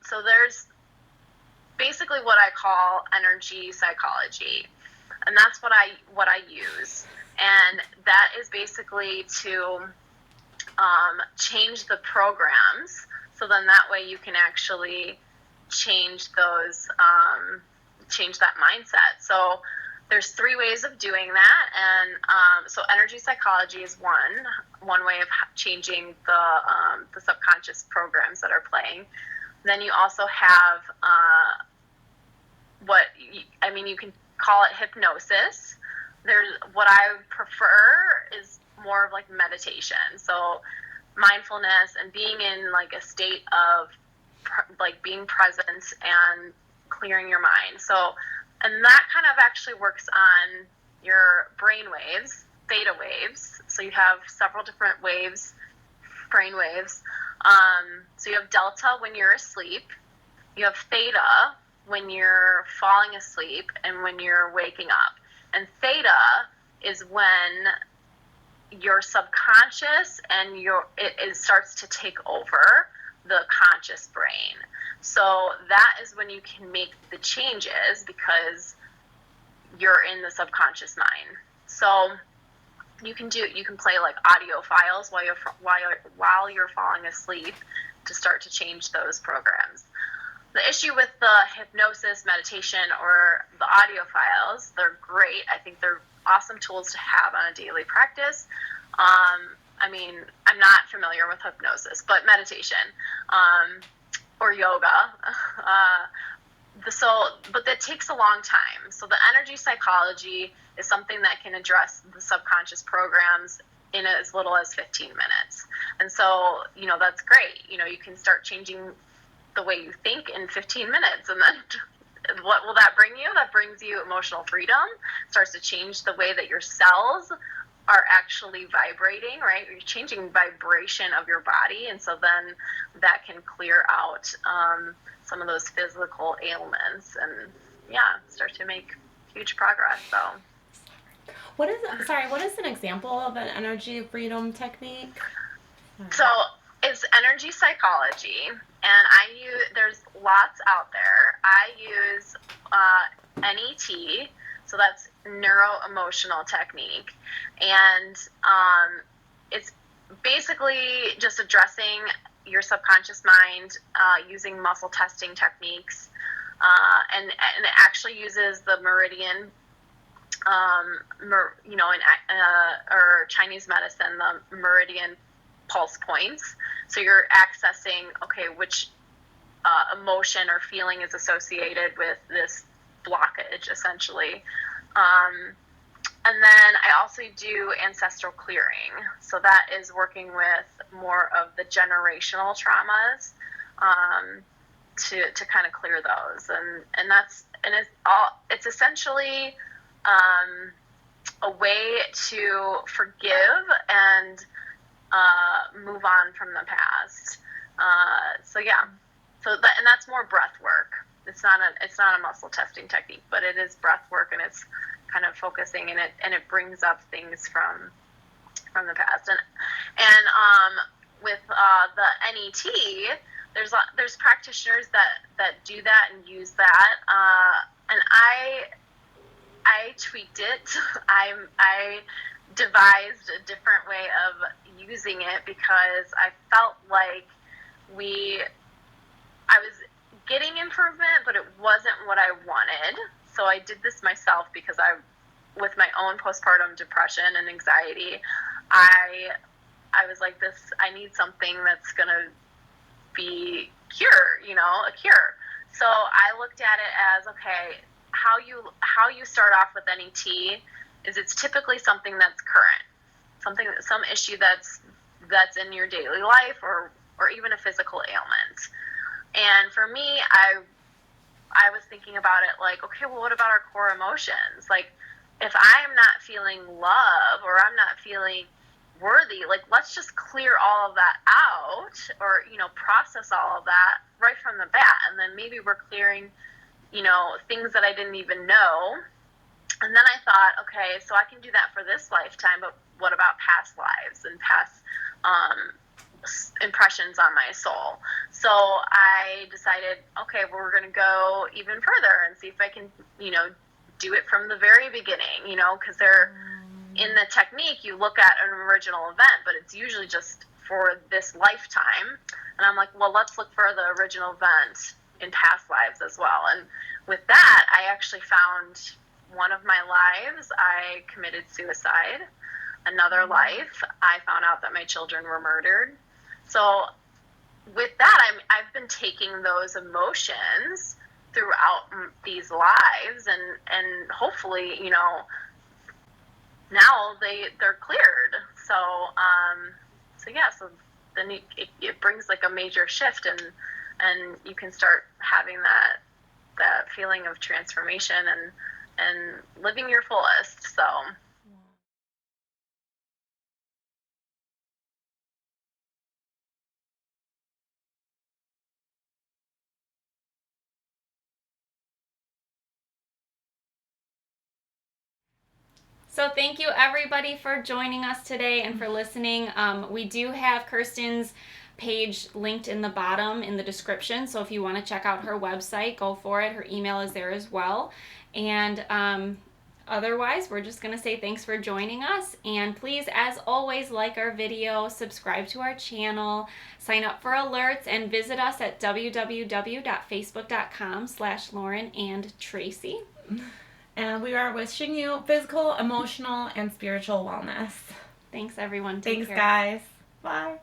So there's basically what I call energy psychology, and that's what I use, and that is basically to change the programs, so then that way you can actually change those, change that mindset. So there's three ways of doing that, and so energy psychology is one way of changing the subconscious programs that are playing. Then you also have you can call it hypnosis. What I prefer is more of like meditation. So mindfulness and being in like a state of like being present and clearing your mind. So, and that kind of actually works on your brain waves, theta waves. So you have several different waves, brain waves. So you have delta when you're asleep, you have theta when you're falling asleep and when you're waking up. And theta is when your subconscious and it starts to take over the conscious brain. So that is when you can make the changes because you're in the subconscious mind. So you can play like audio files while you're falling asleep to start to change those programs. The issue with the hypnosis, meditation, or the audio files, they're great. I think they're awesome tools to have on a daily practice. I'm not familiar with hypnosis, but meditation or yoga. But that takes a long time. So the energy psychology is something that can address the subconscious programs in as little as 15 minutes. And so, that's great. You can start changing the way you think in 15 minutes. And then what will that bring you? That brings you emotional freedom, starts to change the way that your cells are actually vibrating, right? You're changing vibration of your body. And so then that can clear out some of those physical ailments and start to make huge progress. So what is an example of an energy freedom technique? So it's energy psychology, and there's lots out there. I use NET, so that's neuro-emotional technique, and it's basically just addressing your subconscious mind using muscle testing techniques, and it actually uses the meridian, or Chinese medicine, the meridian pulse points. So you're accessing, which emotion or feeling is associated with this blockage, essentially. And then I also do ancestral clearing. So that is working with more of the generational traumas to kind of clear those. It's essentially a way to forgive and move on from the past. And that's more breath work. It's not a muscle testing technique, but it is breath work, and it's kind of focusing and it brings up things from the past. And with the NET, there's practitioners that do that and use that, and I tweaked it. I devised a different way of using it because I felt like I was getting improvement, but it wasn't what I wanted. So I did this myself because with my own postpartum depression and anxiety, I was like, I need something that's going to be a cure. So I looked at it as, okay, how you start off with NET is it's typically something that's current, some issue that's in your daily life or even a physical ailment. And for me, I was thinking about it like, okay, well, what about our core emotions? Like, if I am not feeling love or I'm not feeling worthy, like, let's just clear all of that out or, process all of that right from the bat. And then maybe we're clearing, things that I didn't even know. And then I thought, okay, so I can do that for this lifetime, but what about past lives and past impressions on my soul. So I decided, okay, well, we're going to go even further and see if I can, do it from the very beginning, because in the technique, you look at an original event, but it's usually just for this lifetime. And I'm like, well, let's look for the original event in past lives as well. And with that, I actually found one of my lives, I committed suicide. Another life, I found out that my children were murdered. So with that, I've been taking those emotions throughout these lives, and hopefully, now they're cleared. So so then it brings like a major shift, and you can start having that feeling of transformation and living your fullest. So. So thank you everybody for joining us today and for listening. We do have Kirsten's page linked in the bottom in the description, so if you want to check out her website, go for it. Her email is there as well. And otherwise, we're just going to say thanks for joining us, and please, as always, like our video, subscribe to our channel, sign up for alerts, and visit us at www.facebook.com/LaurenandTracy. And we are wishing you physical, emotional, and spiritual wellness. Thanks, everyone. Thanks, guys. Bye.